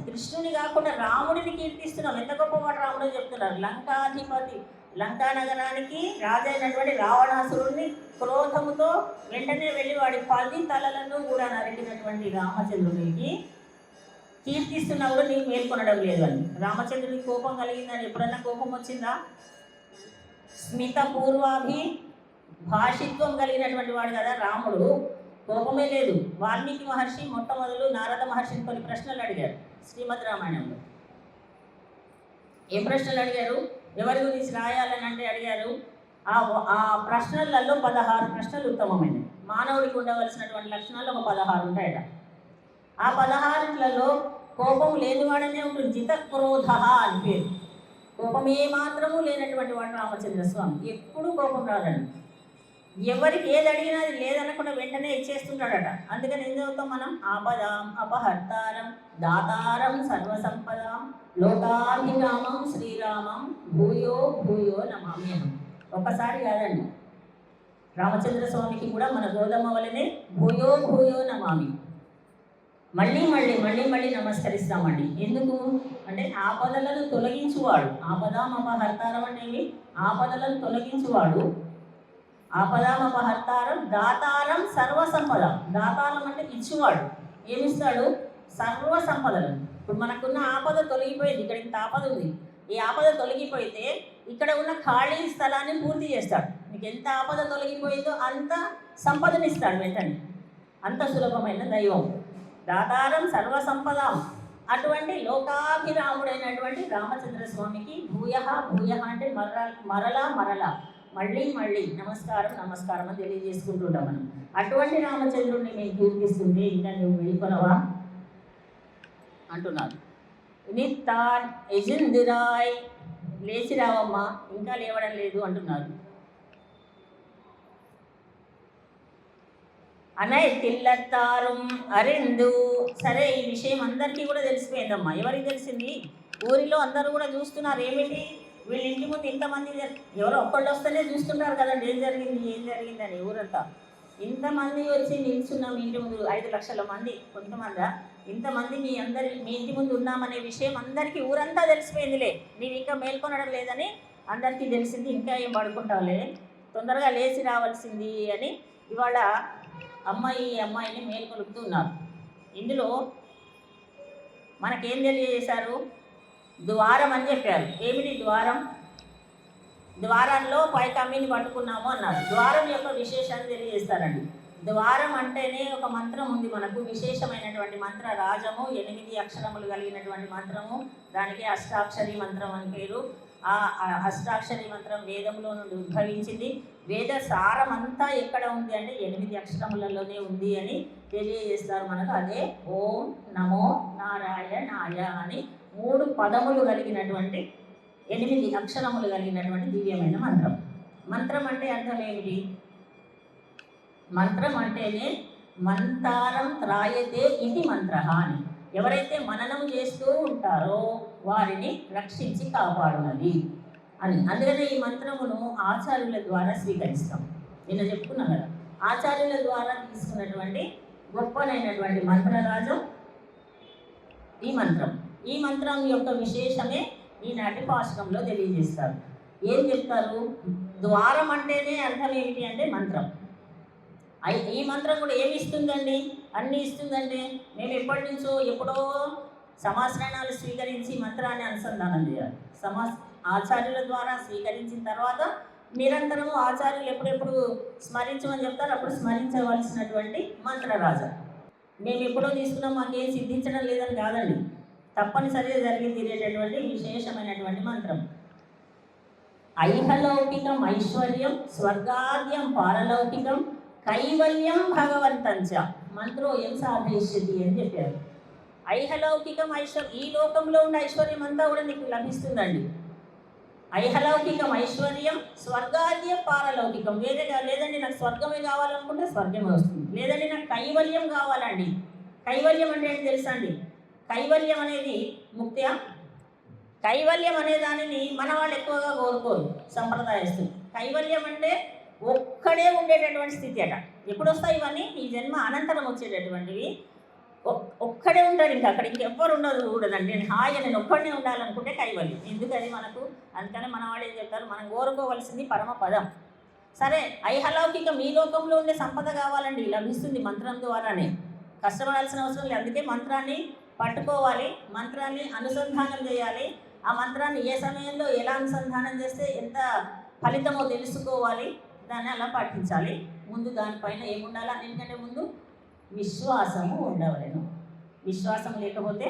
కృష్ణుని కాకుండా రాముడిని కీర్తిస్తున్నాం. ఎంత గొప్పవాడు రాముడు చెప్తున్నారు. లంకాధిపతి, లంకా నగరానికి రాజైనటువంటి రావణాసురుడిని క్రోధముతో వెంటనే వెళ్ళి వాడి 10 తలలను కూడా నరికినటువంటి రామచంద్రుడికి కీర్తిస్తున్నప్పుడు నీకు మేల్కొనడం లేదు అని. రామచంద్రుడికి కోపం కలిగిందని ఎప్పుడన్నా కోపం వచ్చిందా? స్మిత పూర్వాభి భాషిత్వం కలిగినటువంటి వాడు కదా రాముడు, కోపమే లేదు. వాల్మీకి మహర్షి మొట్టమొదలు నారద మహర్షిని కొన్ని ప్రశ్నలు అడిగారు శ్రీమద్ రామాయణంలో. ఏ ప్రశ్నలు అడిగారు? ఎవరి గురించి రాయాలని అంటే అడిగారు. ఆ ప్రశ్నలలో 16 ప్రశ్నలు ఉత్తమమైనవి. మానవుడికి ఉండవలసినటువంటి లక్షణాలు ఒక 16 ఉంటాయట. ఆ 16లలో కోపం లేనివాడనే ఉంటుంది. జిత క్రోధ అని పేరు. కోపం ఏ మాత్రము లేనటువంటి వాడు రామచంద్ర స్వామి. ఎప్పుడూ కోపం రాదండి. ఎవరికి ఏది అడిగినా అది లేదనకుండా వెంటనే ఇచ్చేస్తుంటాడట. అందుకని ఏం చదువుతాం మనం? ఆపదాం అపహర్తారం దాతారం సర్వసంపదాం లోకాభిరామం శ్రీరామం భూయో భూయో నమామ్యహం. ఒక్కసారి కాదండి, రామచంద్ర స్వామికి కూడా మన గోదమ్మ వలనే భూయో భూయో నమామి, మళ్ళీ మళ్ళీ మళ్ళీ మళ్ళీ నమస్కరిస్తామండి. ఎందుకు అంటే ఆపదలను తొలగించువాడు. ఆపదామపహర్తారం అంటే ఏమి? ఆపదలను తొలగించువాడు. ఆపదామపహర్తారం దాతారం సర్వసంపద. దాతారం అంటే ఇచ్చువాడు. ఏమిస్తాడు? సర్వసంపదలను. ఇప్పుడు మనకున్న ఆపద తొలగిపోయింది, ఇక్కడ ఇంత ఆపద ఉంది. ఈ ఆపద తొలగిపోతే ఇక్కడ ఉన్న ఖాళీ స్థలాన్ని పూర్తి చేస్తాడు. మీకు ఎంత ఆపద తొలగిపోయిందో అంత సంపదనిస్తాడు వెంటనే. అంత సులభమైన దైవం. దాతారం సర్వసంపదాం. అటువంటి లోకాభిరాముడైనటువంటి రామచంద్ర స్వామికి భూయ భూయ అంటే మరలా మరలా మళ్ళీ మళ్ళీ నమస్కారం నమస్కారం అని తెలియజేసుకుంటుంటాం మనం. అటువంటి రామచంద్రుడిని మేము కీర్తిస్తుంటే ఇంకా నువ్వు వెళ్ళిపోనవా అంటున్నారు. నిత్తాన్ ఎజిందిరాయ్, లేచి రావమ్మా, ఇంకా లేవడం లేదు అంటున్నారు. అనయ్ తిల్లత్తారం అరెందు. సరే, ఈ విషయం అందరికీ కూడా తెలిసిపోయిందమ్మా. ఎవరికి తెలిసింది? ఊరిలో అందరూ కూడా చూస్తున్నారు. ఏమిటి వీళ్ళ ఇంటి ముందు ఇంతమంది, ఎవరో ఒక్కళ్ళు వస్తేనే చూస్తుంటారు కదండి ఏం జరిగింది ఏం జరిగిందని. ఊరంతా ఇంతమంది వచ్చి నిల్చున్నాం ఇంటి ముందు, 5 లక్షల మంది. కొంతమంది ఇంతమంది మీ ఇంటి ముందు ఉన్నామనే విషయం అందరికీ ఊరంతా తెలిసిపోయిందిలే. నీవు ఇంకా మేల్కొనడం లేదని అందరికీ తెలిసింది. ఇంకా ఏం పడుకుంటావులే, తొందరగా లేచి రావాల్సింది అని ఇవాళ అమ్మాయిని మేల్కొలుపుతూ ఉన్నారు. ఇందులో మనకేం తెలియజేశారు? ద్వారం అని చెప్పారు. ఏమిటి ద్వారం? ద్వారంలో పైకమ్మిని పట్టుకున్నాము అన్నారు. ద్వారం యొక్క విశేషాన్ని తెలియజేస్తారండి. ద్వారం అంటేనే ఒక మంత్రం ఉంది మనకు, విశేషమైనటువంటి మంత్ర రాజము, 8 అక్షరములు కలిగినటువంటి మంత్రము. దానికి అష్టాక్షరి మంత్రం అని పేరు. ఆ అష్టాక్షరి మంత్రం వేదంలో నుండి ఉద్భవించింది. వేద సారం అంతా ఎక్కడ ఉంది అంటే 8 అక్షరములలోనే ఉంది అని తెలియజేస్తారు మనకు. అదే ఓం నమో నారాయణాయ అని 3 పదములు కలిగినటువంటి 8 అక్షరములు కలిగినటువంటి దివ్యమైన మంత్రం. మంత్రం అంటే అర్థం ఏమిటి? మంత్రం అంటేనే మంతారం త్రాయతే ఇది మంత్ర అని. ఎవరైతే మననం చేస్తూ ఉంటారో వారిని రక్షించి కాపాడునది అని. అందుకనే ఈ మంత్రమును ఆచార్యుల ద్వారా స్వీకరిస్తాం. నిన్న చెప్పుకున్నాం కదా, ఆచార్యుల ద్వారా తీసుకున్నటువంటి గొప్పనైనటువంటి మంత్రరాజం ఈ మంత్రం. ఈ మంత్రం యొక్క విశేషమే ఈనాటి పాఠకంలో తెలియజేస్తారు. ఏం చెప్తారు? ద్వారం అంటేనే అర్థం ఏమిటి అంటే మంత్రం. ఈ మంత్రం కూడా ఏమి ఇస్తుందండి? అన్నీ ఇస్తుందండి. మేము ఎప్పటి నుంచో ఎప్పుడో సమాశ్రయణాలు స్వీకరించి మంత్రాన్ని అనుసంధానం చేయాలి. ఆచార్యుల ద్వారా స్వీకరించిన తర్వాత నిరంతరము ఆచార్యులు ఎప్పుడెప్పుడు స్మరించమని చెప్తారు, అప్పుడు స్మరించవలసినటువంటి మంత్రరాజ. మేము ఎప్పుడో తీసుకున్నాం, మాకేం సిద్ధించడం లేదని కాదండి, తప్పనిసరిగా జరిగి తీరేటటువంటి విశేషమైనటువంటి మంత్రం. ఐహలౌకికం ఐశ్వర్యం స్వర్గాద్యం పారలౌకికం కైవల్యం భగవంతంచ మంత్రోయం సాధయిష్యతి అని చెప్పారు. ఐహలౌకికం ఐశ్వర్యం, ఈ లోకంలో ఉండే ఐశ్వర్యం అంతా కూడా నీకు లభిస్తుందండి. ఐహలౌకికం ఐశ్వర్యం స్వర్గాద్యం పారలౌకికం. వేరేగా లేదండి నాకు స్వర్గమే కావాలనుకుంటే స్వర్గమే వస్తుంది. లేదండి నాకు కైవల్యం కావాలండి. కైవల్యం అంటే ఏంటి తెలుసా అండి? కైవల్యం అనేది ముక్తి. కైవల్యం అనే దానిని మన వాళ్ళు ఎక్కువగా కోరుకోరు సంప్రదాయస్తులు. కైవల్యం అంటే ఒక్కడే ఉండేటటువంటి స్థితి అట. ఎప్పుడు వస్తాయి ఇవన్నీ? ఈ జన్మ అనంతరం వచ్చేటటువంటివి. ఒక్కడే ఉంటాడు, ఇంకా అక్కడ ఇంకెవ్వరు ఉండదు కూడదండి. నేను హాయిగా నేను ఒక్కడే ఉండాలనుకుంటే కైవల్యం. ఎందుకని మనకు? అందుకని మన వాళ్ళు ఏం చెప్తారు, మనం కోరుకోవాల్సింది పరమ పదం. సరే, ఐహలౌకికం ఈ లోకంలో ఉండే సంపద కావాలండి, లభిస్తుంది మంత్రం ద్వారానే. కష్టపడాల్సిన అవసరం లేదు. అందుకే మంత్రాన్ని పట్టుకోవాలి, మంత్రాన్ని అనుసంధానం చేయాలి. ఆ మంత్రాన్ని ఏ సమయంలో ఎలా అనుసంధానం చేస్తే ఎంత ఫలితమో తెలుసుకోవాలి, దాన్ని అలా పాటించాలి. ముందు దానిపైన ఏముండాలి? అన్నింటికంటే ముందు విశ్వాసము ఉండవలేను. విశ్వాసం లేకపోతే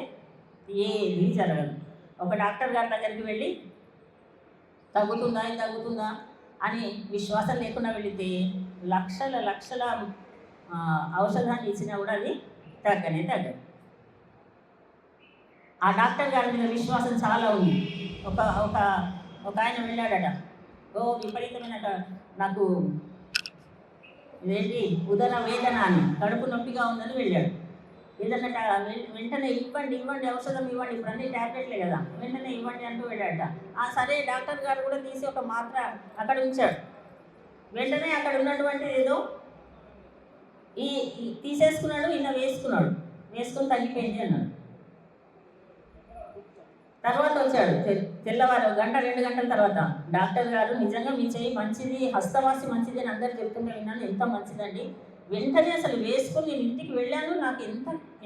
ఏది జరగదు. ఒక డాక్టర్ గారి దగ్గరికి వెళ్ళి తగ్గుతుందా అని విశ్వాసం లేకుండా వెళితే లక్షల ఔషధాన్ని ఇచ్చినా కూడా అది తగ్గదు. ఆ డాక్టర్ గారి మీద విశ్వాసం చాలా ఉంది. ఒక ఒక ఒక ఆయన వెళ్ళాడట, విపరీతమైన నాకు ఇదేంటి ఉదర వేదన అని, కడుపు నొప్పిగా ఉందని వెళ్ళాడు. ఏదన్నా వెంటనే ఇవ్వండి ఔషధం ఇవ్వండి, ఇప్పుడు అన్ని ట్యాబ్లెట్లే కదా, వెంటనే ఇవ్వండి అంటూ వెళ్ళాడట. సరే డాక్టర్ గారు కూడా తీసి ఒక మాత్ర అక్కడ ఉంచాడు. వెంటనే అక్కడ ఉన్నటువంటి ఏదో ఈ తీసేసుకున్నాడు, ఈయన వేసుకుని తగ్గిపోయింది అన్నాడు. తర్వాత వచ్చాడు తెల్లవారు 1-2 గంటల తర్వాత, డాక్టర్ గారు నిజంగా మీ చెయ్యి మంచిది, హస్తవాసి మంచిది అని అందరు చెప్తుంటే విన్నాను, ఎంత మంచిదండి, వెంటనే అసలు వేసుకుని నేను ఇంటికి వెళ్ళాను, నాకు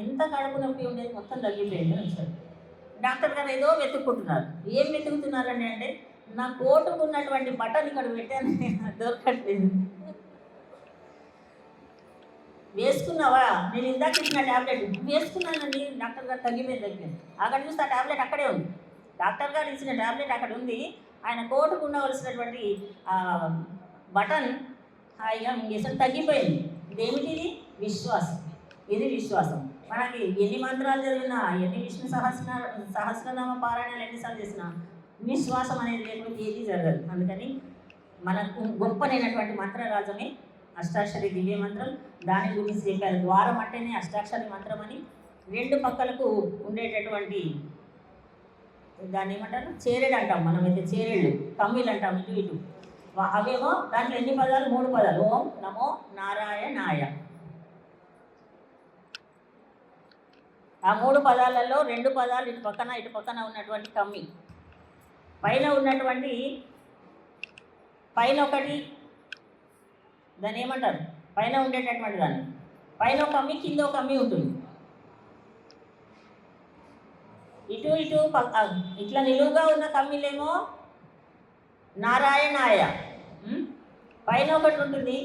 ఎంత కడుపు నొప్పి ఉండేది, మొత్తం తగ్గిపోయింది అని వచ్చాడు. డాక్టర్ గారు ఏదో వెతుక్కుంటున్నారు. ఏం వెతుకుతున్నారండి అంటే, నా కోటుకున్నటువంటి బటన్ ఇక్కడ పెట్టాను, దొరకట్లేదు. వేసుకున్నావా, నేను ఇందాక ఇచ్చిన ట్యాబ్లెట్ వేసుకున్నానండి, డాక్టర్ గారు తగ్గిపోయింది. అక్కడ చూస్తే ఆ ట్యాబ్లెట్ అక్కడే ఉంది. డాక్టర్ గారు ఇచ్చిన ట్యాబ్లెట్ అక్కడ ఉంది, ఆయన కోటుకు ఉండవలసినటువంటి బటన్ హాయిగా మింగేసాడు, తగ్గిపోయింది. ఇదేమిటి? విశ్వాసం. ఇది విశ్వాసం. మనకి ఎన్ని మంత్రాలు చదివినా, ఎన్ని విష్ణు సహస్రనామ పారాయణాలు ఎన్నిసార్లు చేసినా విశ్వాసం అనేది లేకపోతే ఏది జరగదు. అందుకని మనకు గొప్పనైనటువంటి మంత్రరాజమే అష్టాక్షరి దివ్య మంత్రం. దాని గురించి చెప్పారు. ద్వారం అంటేనే అష్టాక్షరి మంత్రం అని. 2 పక్కలకు ఉండేటటువంటి దాన్ని ఏమంటారు, చేరేడు అంటాం మనమైతే, చేరేళ్ళు కమ్మిలు అంటాం ఇటు ఇటు. అవేమో దాంట్లో ఎన్ని పదాలు? 3 పదాలు. ఓం నమో నారాయణాయ. ఆ 3 పదాలలో 2 పదాలు ఇటు పక్కన ఉన్నటువంటి కమ్మి, పైన ఉన్నటువంటి పైన ఒకటి దాన్ని ఏమంటారు, పైన ఉండేటటువంటి దాన్ని పైన ఒక కమ్మి, కింద ఒక కమ్మి ఉంటుంది. ఇటు ఇట్లా నిలువుగా ఉన్న కమ్మిలేమో నారాయణాయ. పైన ఒకటి ఉంటుంది,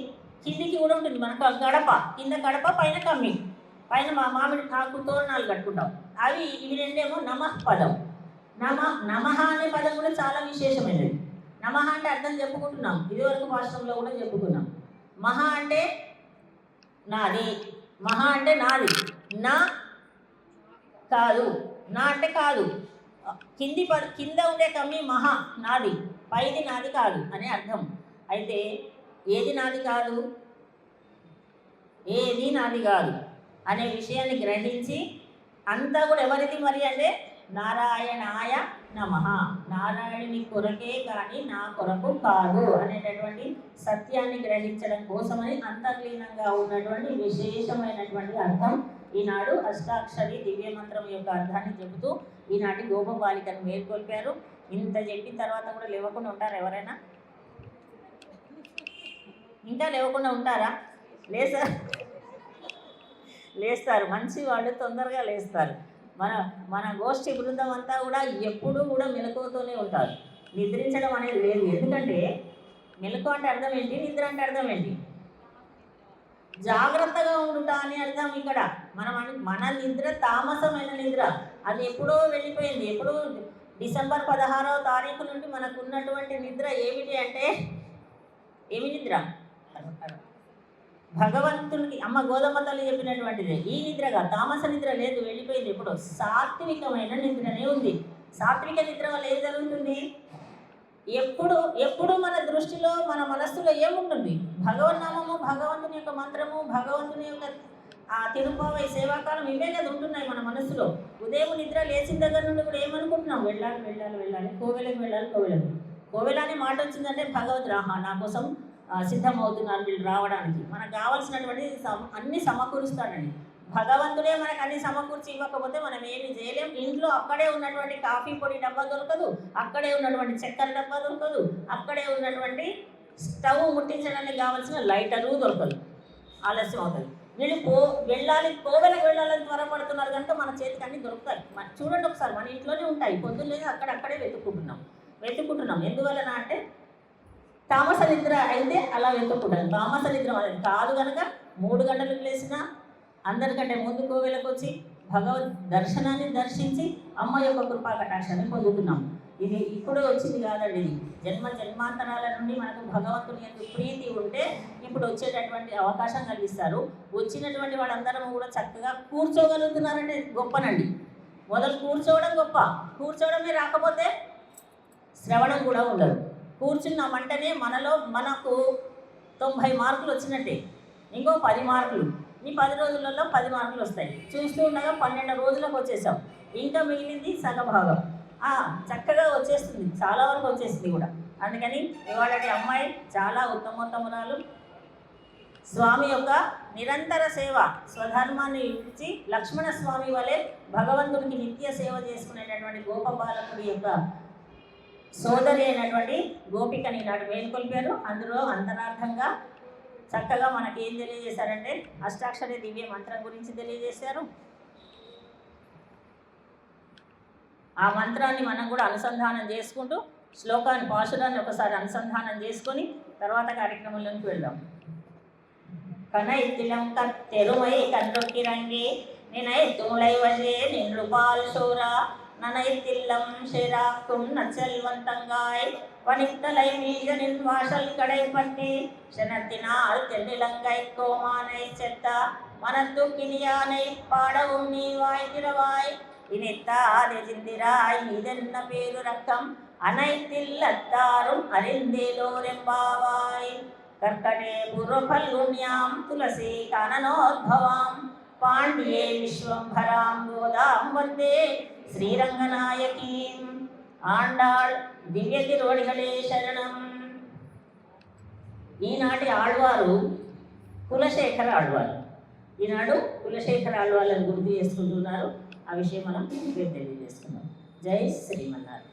కిందికి కూడా ఉంటుంది. మనకు గడప, కింద గడప, పైన కమ్మి, పైన మామిడి ఆకు తోరణాలు కట్టుకుంటాం. ఇవి రెండేమో నమః పదం. నమః అనే పదం కూడా చాలా విశేషమైనది. నమః అంటే అర్థం చెప్పుకుంటున్నాం, ఇదివరకు భాషలో కూడా చెప్పుకున్నాం. మహా అంటే నాది, మహా అంటే నాది, నా కాదు, నా అంటే కాదు. కింద ఉండే కమ్మి మహా నాది, పైది నాది కాదు అనే అర్థం. అయితే ఏది నాది కాదు, ఏది నాది కాదు అనే విషయాన్ని గ్రహించి, అంతా కూడా ఎవరిది మరి అంటే నారాయణాయ నమః, నారాయణుని కొరకే కానీ నా కొరకు కాదు అనేటటువంటి సత్యాన్ని గ్రహించడం కోసమని అంతర్లీనంగా ఉన్నటువంటి విశేషమైనటువంటి అర్థం ఈనాడు అష్టాక్షరి దివ్య మంత్రం యొక్క అర్థాన్ని చెబుతూ ఈనాటి గోపబాలికను మేల్కొల్పారు. ఇంత చెప్పిన తర్వాత కూడా లేవకుండా ఉంటారా ఎవరైనా? ఇంకా లేవకుండా ఉంటారా? లేస్తారు. మంచి వాళ్ళు తొందరగా లేస్తారు. మన గోష్ఠి బృందం అంతా కూడా ఎప్పుడూ కూడా మెలకువతోనే ఉంటారు. నిద్రించడం అనేది లేదు. ఎందుకంటే మెలకువ అంటే అర్థం ఏంటి, నిద్ర అంటే అర్థం ఏంటి? జాగ్రత్తగా ఉండుట అని అర్థం. ఇక్కడ మన నిద్ర తామసమైన నిద్ర, అది ఎప్పుడో వెళ్ళిపోయింది. ఎప్పుడో డిసెంబర్ 16వ తారీఖు నుండి మనకు ఉన్నటువంటి నిద్ర ఏమిటి అంటే, ఏమి నిద్ర? భగవంతునికి అమ్మ గోధుమ తల్లి చెప్పినటువంటిదే ఈ నిద్రగా. తామస నిద్ర లేదు, వెళ్ళిపోయింది. ఎప్పుడో సాత్వికమైన నిద్రనే ఉంది. సాత్విక నిద్ర వల్ల ఏం జరుగుతుంది? ఎప్పుడు మన దృష్టిలో, మన మనస్సులో ఏముంటుంది? భగవన్నామము, భగవంతుని యొక్క మంత్రము, భగవంతుని యొక్క తిరుపావై సేవాకాలం, ఇవే కదా ఉంటున్నాయి మన మనస్సులో. ఉదయం నిద్ర లేచిన దగ్గర నుండి కూడా ఏమనుకుంటున్నాం? వెళ్ళాలి, కోవెల అనే మాట వచ్చిందంటే భగవంతుడు నా కోసం సిద్ధమవుతున్నారు వీళ్ళు రావడానికి. మనకు కావాల్సినటువంటి అన్ని సమకూరుస్తాడండి. భగవంతుడే మనకు అన్ని సమకూర్చి ఇవ్వకపోతే మనం ఏమి చేయలేం. ఇంట్లో అక్కడే ఉన్నటువంటి కాఫీ పొడి డబ్బా దొరకదు, అక్కడే ఉన్నటువంటి చక్కెర డబ్బా దొరకదు, అక్కడే ఉన్నటువంటి స్టవ్ ముట్టించడానికి కావాల్సిన లైటరు దొరకదు. ఆలస్యం అవుతుంది. వీళ్ళు కోవెలకు వెళ్ళాలని త్వరపడుతున్నారు కనుక మన చేతికి అన్నీ దొరుకుతాయి. చూడండి ఒకసారి, మన ఇంట్లోనే ఉంటాయి. పొద్దున్నే అక్కడే వెతుక్కుంటున్నాం. ఎందువలన అంటే తామస నిద్ర అయితే అలా వెతుక్కుంటాను. తామస నిద్ర అనేది కాదు కనుక 3 గంటలకు లేచినా అందరికంటే ముందు కోవెలకు వచ్చి భగవద్ దర్శనాన్ని దర్శించి అమ్మ యొక్క కృపా కటాక్షాన్ని పొందుతున్నాం. ఇది ఇప్పుడు వచ్చింది కాదండి. ఇది జన్మాంతరాల నుండి మనకు భగవంతుని యొక్క ప్రీతి ఉంటే ఇప్పుడు వచ్చేటటువంటి అవకాశం కలిగిస్తారు. వచ్చినటువంటి వాళ్ళందరం కూడా చక్కగా కూర్చోగలుగుతున్నారంటే గొప్పనండి. మొదలు కూర్చోవడం గొప్ప, కూర్చోవడమే రాకపోతే శ్రవణం కూడా ఉండదు. కూర్చున్నామంటేనే మనకు 90 మార్కులు వచ్చినట్టే. ఇంకో 10 మార్కులు, ఈ 10 రోజులలో 10 మార్కులు వస్తాయి. చూస్తూ ఉండగా 12 రోజులకు వచ్చేసాం, ఇంకా మిగిలింది సగభాగం. చక్కగా వచ్చేస్తుంది, చాలా వరకు వచ్చేసింది కూడా. అందుకని ఇవాళ అమ్మాయి చాలా ఉత్తమోత్తమురాలు. స్వామి యొక్క నిరంతర సేవ, స్వధర్మాన్ని ఇచ్చి లక్ష్మణ స్వామి వలె భగవంతుడికి నిత్య సేవ చేసుకునేటటువంటి గోపబాలకుడి యొక్క సోదరి అయినటువంటి గోపికని నాటి మేలుకొల్పారు. అందులో అంతరార్థంగా చక్కగా మనకి ఏం తెలియజేశారంటే అష్టాక్షరి దివ్య మంత్రం గురించి తెలియజేశారు. ఆ మంత్రాన్ని మనం కూడా అనుసంధానం చేసుకుంటూ శ్లోకాన్ని పాశురాన్ని ఒకసారి అనుసంధానం చేసుకొని తర్వాత కార్యక్రమంలోకి వెళ్దాం. కనైతిలం కత్తెరుమై కన్రొక్కిరంగి నినై తూళై వజే నిన్రుపాల్ శూరా நனைத்தில்லம் ஷெராக்கும் நச்சல்வந்தங்காய் வனித்தலை மீக நின் வாசல் கடைப்பட்டி செனத்தினால் தென்னிலங்கை கோமானை செத்தா மனத்துக்கினியானை பாடவும் நீ வாய் திறவாய் இனித்தாதே சிந்திராய் இதென்ன பேருரக்கம் அனைத்தில்லத்தாரும் அறிந்தேலோரெம்பாவாய் கர்க்கடே பூர்வபல்குண்யாம் துளசி கானனோத்பவாம் పాండ్యే విశ్వంభరాం గోదాం వందే శ్రీరంగనాయకీం ఆండాళ్ దివ్య తిరువడిగలే శరణం. ఈనాటి ఆళ్వారు కులశేఖర ఆళ్వారు. ఈనాడు కులశేఖర ఆళ్వార్లను గుర్తు చేసుకుంటున్నారు. ఆ విషయం మనం రేపు తెలియజేసుకుందాం. జై శ్రీమన్నారాయణ.